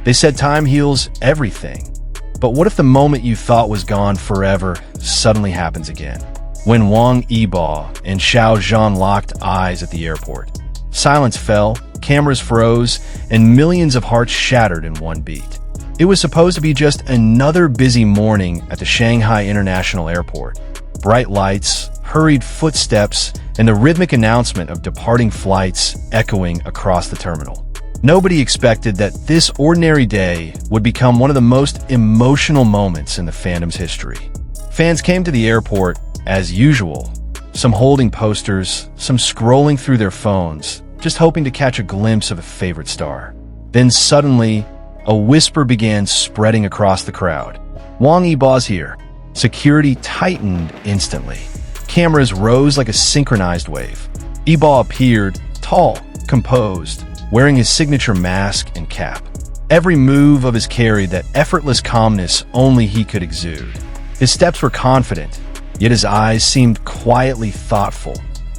They said time heals everything. But what if the moment you thought was gone forever suddenly happens again? When Wang Yibo and Xiao Zhan locked eyes at the airport, silence fell, cameras froze, and millions of hearts shattered in one beat. It was supposed to be just another busy morning at the Shanghai International Airport. Bright lights, hurried footsteps, and the rhythmic announcement of departing flights echoing across the terminal. Nobody expected that this ordinary day would become one of the most emotional moments in the fandom's history. Fans came to the airport as usual, some holding posters, some scrolling through their phones, just hoping to catch a glimpse of a favorite star. Then suddenly, a whisper began spreading across the crowd. Wang Yibo's here. Security tightened instantly. Cameras rose like a synchronized wave. Yibo appeared, tall, composed, wearing his signature mask and cap. Every move of his carried that effortless calmness only he could exude. His steps were confident, yet his eyes seemed quietly thoughtful,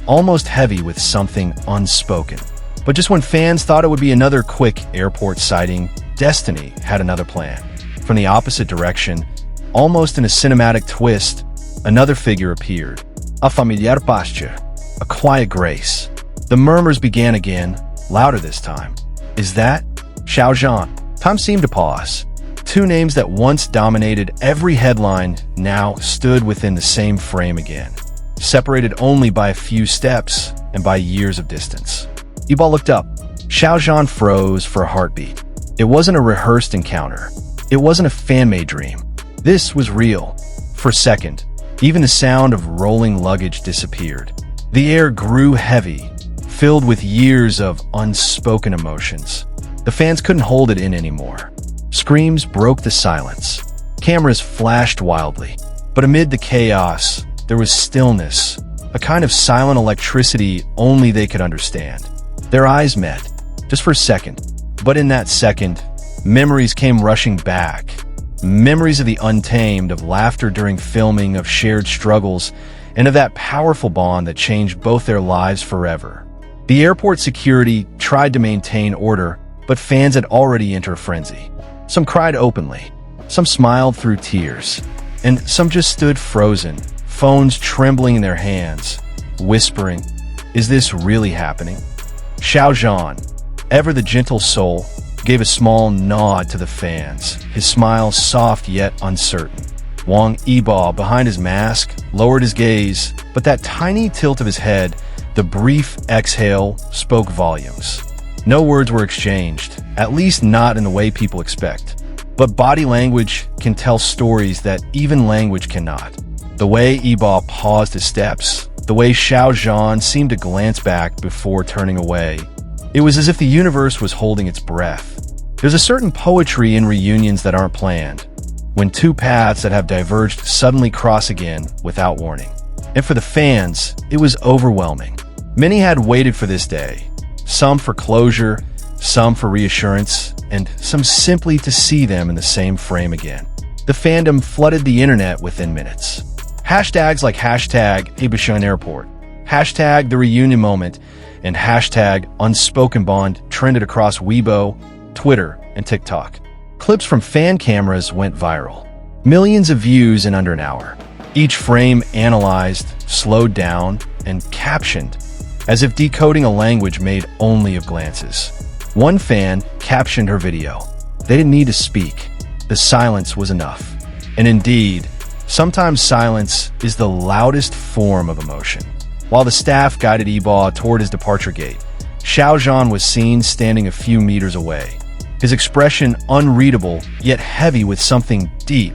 almost heavy with something unspoken. But just when fans thought it would be another quick airport sighting, destiny had another plan. From the opposite direction, almost in a cinematic twist, another figure appeared. A familiar posture, a quiet grace. The murmurs began again, louder this time. Is that Xiao Zhan? Time seemed to pause. Two names that once dominated every headline now stood within the same frame again, separated only by a few steps and by years of distance. Yibo looked up. Xiao Zhan froze for a heartbeat. It wasn't a rehearsed encounter. It wasn't a fan-made dream. This was real. For a second, even the sound of rolling luggage disappeared. The air grew heavy, filled with years of unspoken emotions. The fans couldn't hold it in anymore. Screams broke the silence. Cameras flashed wildly. But amid the chaos, there was stillness, a kind of silent electricity only they could understand. Their eyes met, just for a second. But in that second, memories came rushing back. Memories of the Untamed, of laughter during filming, of shared struggles, and of that powerful bond that changed both their lives forever. The airport security tried to maintain order, but fans had already entered a frenzy. Some cried openly, some smiled through tears, and some just stood frozen, phones trembling in their hands, whispering, "Is this really happening?" Xiao Zhan, ever the gentle soul, gave a small nod to the fans, his smile soft yet uncertain. Wang Yibo, behind his mask, lowered his gaze, but that tiny tilt of his head, the brief exhale, spoke volumes. No words were exchanged, at least not in the way people expect. But body language can tell stories that even language cannot. The way Yibo paused his steps, the way Xiao Zhan seemed to glance back before turning away, it was as if the universe was holding its breath. There's a certain poetry in reunions that aren't planned, when two paths that have diverged suddenly cross again without warning. And for the fans, it was overwhelming. Many had waited for this day, some for closure, some for reassurance, and some simply to see them in the same frame again. The fandom flooded the internet within minutes. Hashtags like hashtag Yibo Xiao Airport, hashtag the reunion moment, and hashtag unspoken bond trended across Weibo, Twitter, and TikTok. Clips from fan cameras went viral. Millions of views in under an hour. Each frame analyzed, slowed down, and captioned, as if decoding a language made only of glances. One fan captioned her video. They didn't need to speak. The silence was enough. And indeed, sometimes silence is the loudest form of emotion. While the staff guided Yibo toward his departure gate, Xiao Zhan was seen standing a few meters away. His expression unreadable, yet heavy with something deep,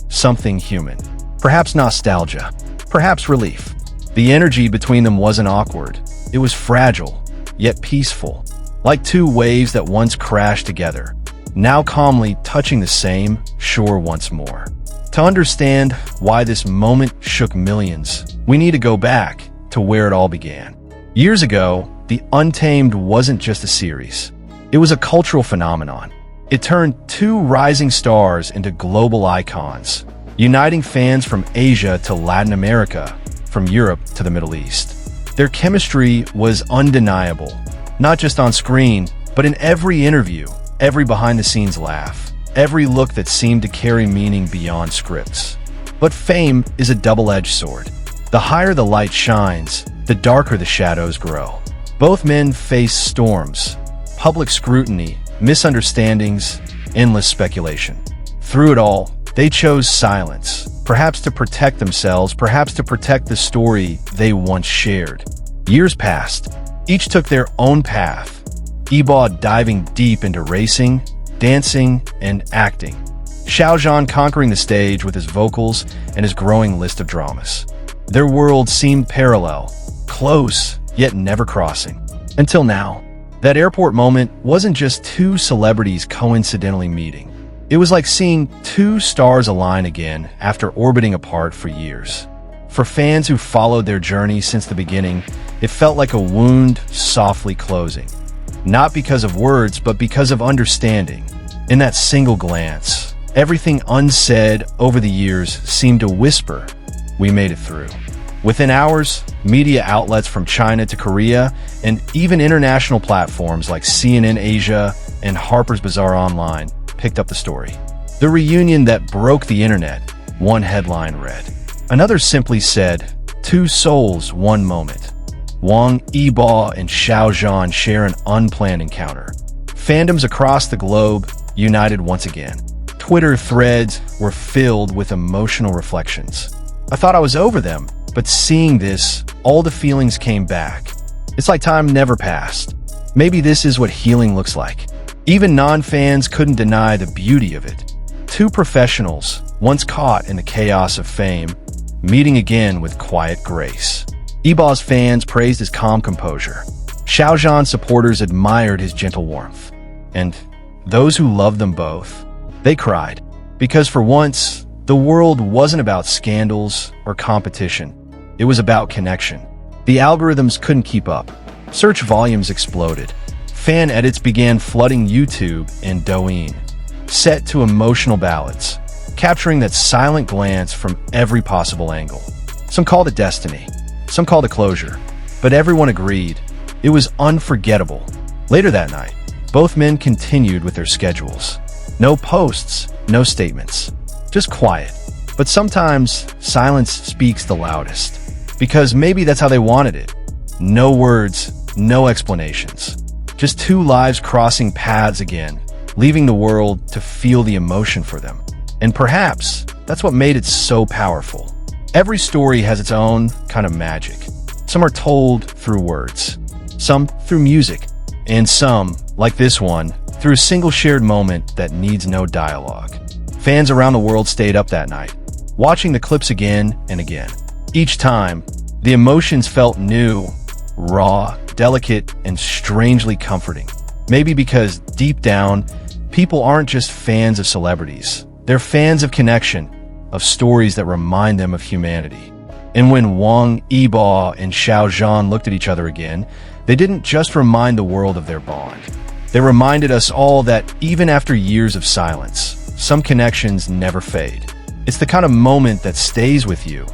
something human. Perhaps nostalgia, perhaps relief. The energy between them wasn't awkward. It was fragile, yet peaceful, like two waves that once crashed together, now calmly touching the same shore once more. To understand why this moment shook millions, we need to go back to where it all began. Years ago, The Untamed wasn't just a series. It was a cultural phenomenon. It turned two rising stars into global icons, uniting fans from Asia to Latin America, from Europe to the Middle East. Their chemistry was undeniable, not just on screen, but in every interview, every behind-the-scenes laugh, every look that seemed to carry meaning beyond scripts. But fame is a double-edged sword. The higher the light shines, the darker the shadows grow. Both men face storms, public scrutiny, misunderstandings, endless speculation. Through it all, they chose silence, perhaps to protect themselves, perhaps to protect the story they once shared. Years passed. Each took their own path, Yibo diving deep into racing, dancing, and acting. Xiao Zhan conquering the stage with his vocals and his growing list of dramas. Their worlds seemed parallel, close, yet never crossing. Until now. That airport moment wasn't just two celebrities coincidentally meeting. It was like seeing two stars align again after orbiting apart for years. For fans who followed their journey since the beginning, it felt like a wound softly closing. Not because of words, but because of understanding. In that single glance, everything unsaid over the years seemed to whisper, "We made it through." Within hours, media outlets from China to Korea, and even international platforms like CNN Asia and Harper's Bazaar Online picked up the story. The reunion that broke the internet, one headline read. Another simply said, "Two souls, one moment." Wang Yibo and Xiao Zhan share an unplanned encounter. Fandoms across the globe united once again. Twitter threads were filled with emotional reflections. "I thought I was over them, but seeing this, all the feelings came back. It's like time never passed. Maybe this is what healing looks like." Even non-fans couldn't deny the beauty of it. Two professionals, once caught in the chaos of fame, meeting again with quiet grace. Yibo's fans praised his calm composure. Xiao Zhan's supporters admired his gentle warmth. And those who loved them both, they cried. Because for once, the world wasn't about scandals or competition. It was about connection. The algorithms couldn't keep up. Search volumes exploded. Fan edits began flooding YouTube and Douyin, set to emotional ballads, capturing that silent glance from every possible angle. Some called it destiny, some called it closure, but everyone agreed it was unforgettable. Later that night, both men continued with their schedules. No posts, no statements, just quiet. But sometimes silence speaks the loudest, because maybe that's how they wanted it. No words, no explanations. Just two lives crossing paths again, leaving the world to feel the emotion for them. And perhaps that's what made it so powerful. Every story has its own kind of magic. Some are told through words, some through music, and some, like this one, through a single shared moment that needs no dialogue. Fans around the world stayed up that night, watching the clips again and again. Each time, the emotions felt new, raw, delicate, and strangely comforting. Maybe because deep down, people aren't just fans of celebrities. They're fans of connection, of stories that remind them of humanity. And when Wang Yibo and Xiao Zhan looked at each other again, they didn't just remind the world of their bond. They reminded us all that even after years of silence, some connections never fade. It's the kind of moment that stays with you,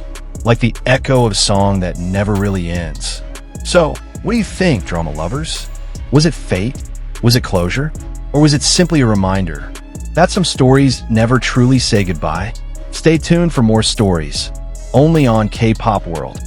like the echo of a song that never really ends. So, what do you think, drama lovers? Was it fate? Was it closure? Or was it simply a reminder that some stories never truly say goodbye? Stay tuned for more stories, only on K-Pop World.